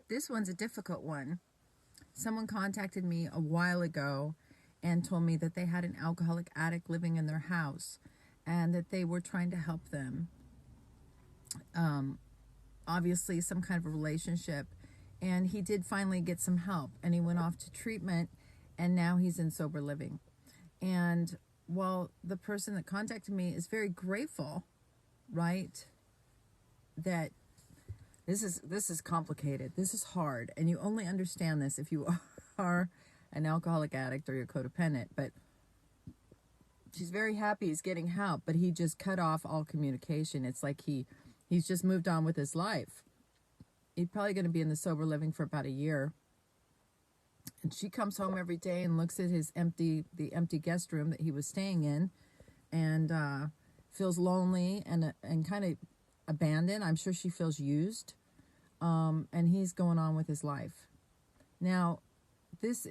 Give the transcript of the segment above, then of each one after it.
This one's a difficult one. Someone contacted me a while ago and told me that they had an alcoholic addict living in their house and that they were trying to help them. Obviously, some kind of a relationship. And he did finally get some help, and he went off to treatment, and now he's in sober living. And while the person that contacted me is very grateful, right, that this is complicated. This is hard, and you only understand this if you are an alcoholic addict or you're codependent. But she's very happy he's getting help, but he just cut off all communication. It's like he's just moved on with his life. He's probably going to be in the sober living for about a year. And she comes home every day and looks at the empty guest room that he was staying in, and feels lonely and kind of abandoned. I'm sure she feels used. And he's going on with his life. Now, this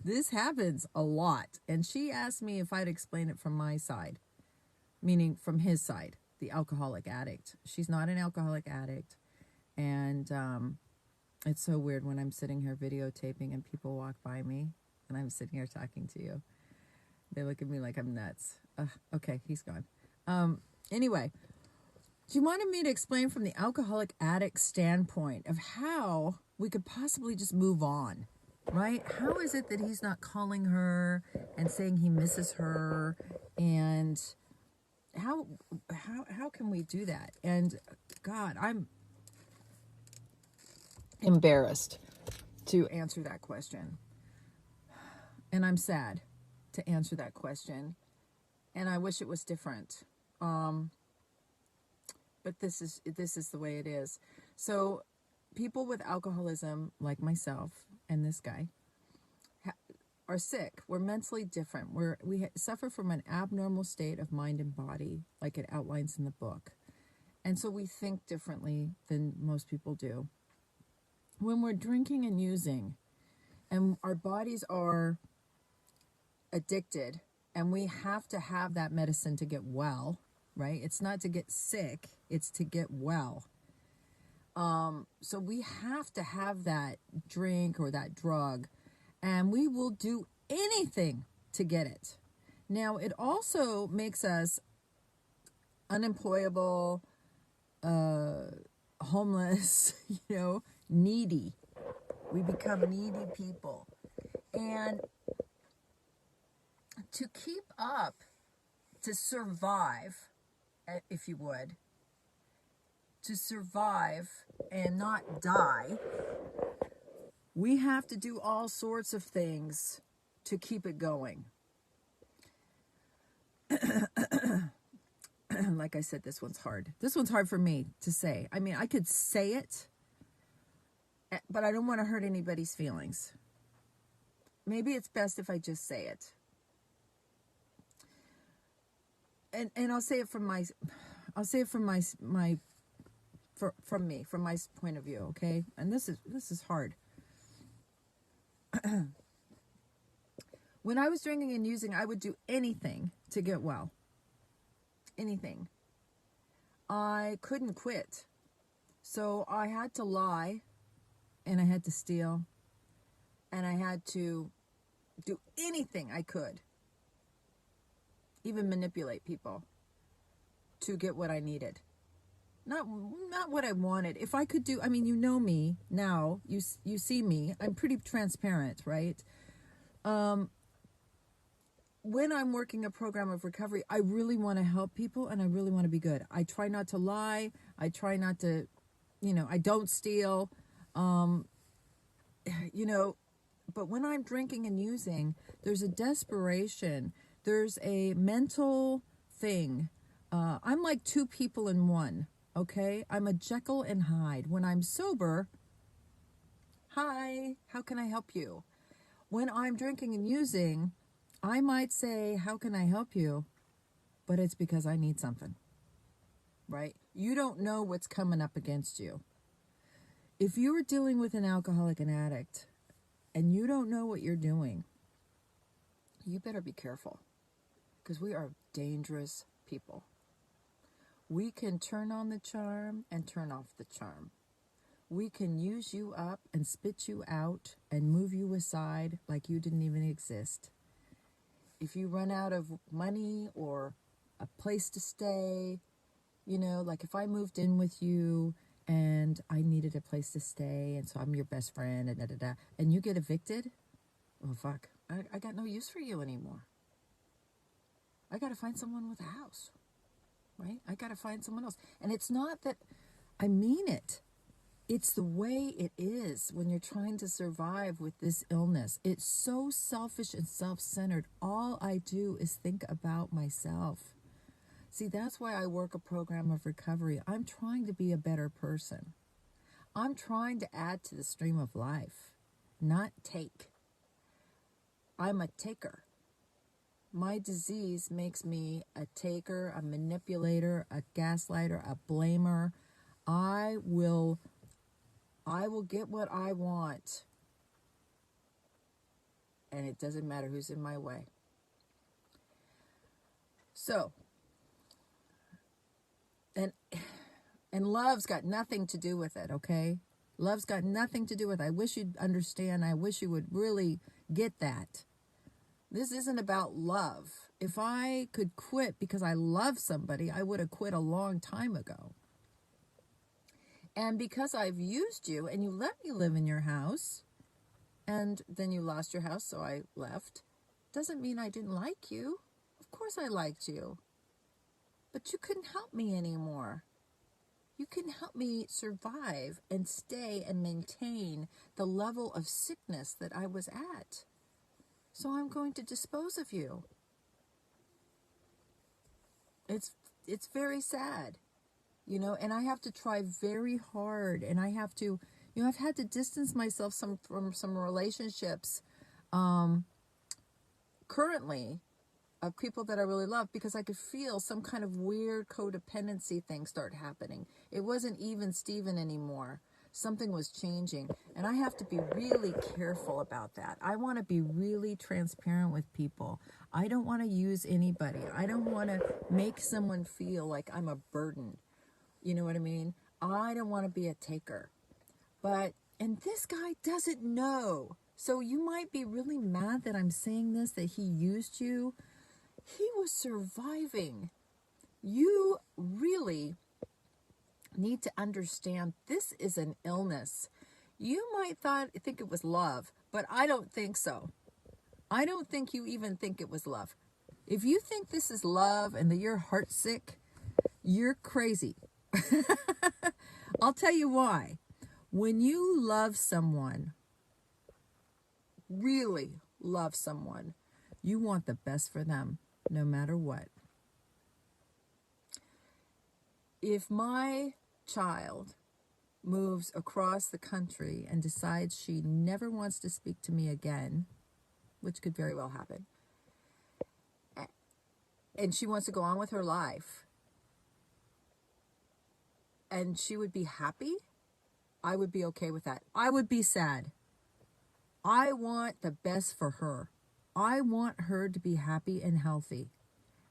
this happens a lot. And she asked me if I'd explain it from my side, meaning from his side, the alcoholic addict. She's not an alcoholic addict. And it's so weird when I'm sitting here videotaping and people walk by me and I'm sitting here talking to you. They look at me like I'm nuts. Okay, he's gone. Anyway, she wanted me to explain from the alcoholic addict standpoint of how we could possibly just move on, right? How is it that he's not calling her and saying he misses her? And how can we do that? And God, I'm embarrassed to answer that question. And I'm sad to answer that question. And I wish it was different. But this is the way it is. So people with alcoholism, like myself and this guy, are sick. We're mentally different. We suffer from an abnormal state of mind and body, like it outlines in the book. And so we think differently than most people do. When we're drinking and using, and our bodies are addicted, and we have to have that medicine to get well, right? It's not to get sick, it's to get well. So we have to have that drink or that drug, and we will do anything to get it. Now, it also makes us unemployable, homeless, needy. We become needy people. And to keep up, to survive, if you would, to survive and not die, we have to do all sorts of things to keep it going. Like I said, this one's hard. This one's hard for me to say. I mean, I could say it, but I don't want to hurt anybody's feelings. Maybe it's best if I just say it. And I'll say it from my point of view, okay? And this is hard. When I was drinking and using, I would do anything to get well. Anything. I couldn't quit. So I had to lie, and I had to steal, and I had to do anything I could, even manipulate people to get what I needed. Not what I wanted. If I could do, I mean, you know me now, you see me, I'm pretty transparent, right? When I'm working a program of recovery, I really want to help people and I really want to be good. I try not to lie. I try not to, I don't steal, but when I'm drinking and using, there's a desperation. There's a mental thing. I'm like two people in one, okay? I'm a Jekyll and Hyde. When I'm sober, hi, how can I help you? When I'm drinking and using, I might say, how can I help you? But it's because I need something, right? You don't know what's coming up against you. If you are dealing with an alcoholic and addict and you don't know what you're doing, you better be careful, because we are dangerous people. We can turn on the charm and turn off the charm. We can use you up and spit you out and move you aside like you didn't even exist. If you run out of money or a place to stay, like if I moved in with you and I needed a place to stay, and so I'm your best friend, and you get evicted, well, fuck, I got no use for you anymore. I got to find someone with a house, right? I got to find someone else. And it's not that I mean it. It's the way it is when you're trying to survive with this illness. It's so selfish and self-centered. All I do is think about myself. See, that's why I work a program of recovery. I'm trying to be a better person. I'm trying to add to the stream of life, not take. I'm a taker. My disease makes me a taker, a manipulator, a gaslighter, a blamer. I will get what I want. And it doesn't matter who's in my way. So, and love's got nothing to do with it, okay? Love's got nothing to do with it. I wish you'd understand. I wish you would really get that. This isn't about love. If I could quit because I love somebody, I would have quit a long time ago. And because I've used you and you let me live in your house, and then you lost your house, so I left, doesn't mean I didn't like you. Of course I liked you. But you couldn't help me anymore. You couldn't help me survive and stay and maintain the level of sickness that I was at. So I'm going to dispose of you. It's very sad, and I have to try very hard, and I have to, I've had to distance myself from some relationships currently of people that I really love, because I could feel some kind of weird codependency thing start happening. It wasn't even Steven anymore. Something was changing, and I have to be really careful about that. I want to be really transparent with people. I don't want to use anybody. I don't want to make someone feel like I'm a burden. You know what I mean? I don't want to be a taker. And this guy doesn't know. So you might be really mad that I'm saying this, that he used you. He was surviving. You really need to understand this is an illness. You might think it was love, but I don't think so. I don't think you even think it was love. If you think this is love and that you're heartsick, you're crazy. I'll tell you why. When you love someone, really love someone, you want the best for them, no matter what. If my child moves across the country and decides she never wants to speak to me again, which could very well happen, and she wants to go on with her life, and she would be happy, I would be okay with that. I would be sad. I want the best for her. I want her to be happy and healthy.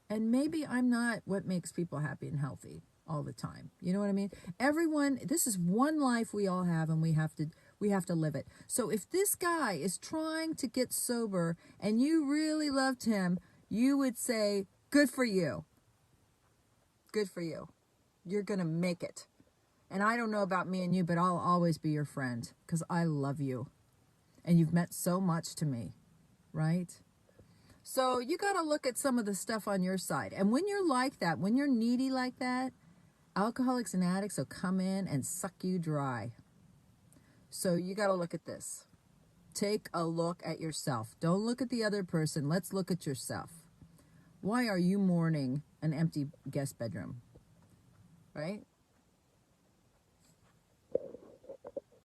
And maybe I'm not what makes people happy and healthy all the time. You know what I mean? Everyone, this is one life we all have, and we have to live it. So if this guy is trying to get sober and you really loved him, you would say, good for you. Good for you. You're going to make it. And I don't know about me and you, but I'll always be your friend because I love you. And you've meant so much to me, right? So you got to look at some of the stuff on your side. And when you're like that, when you're needy like that, alcoholics and addicts will come in and suck you dry. So you got to look at this. Take a look at yourself. Don't look at the other person. Let's look at yourself. Why are you mourning an empty guest bedroom? Right?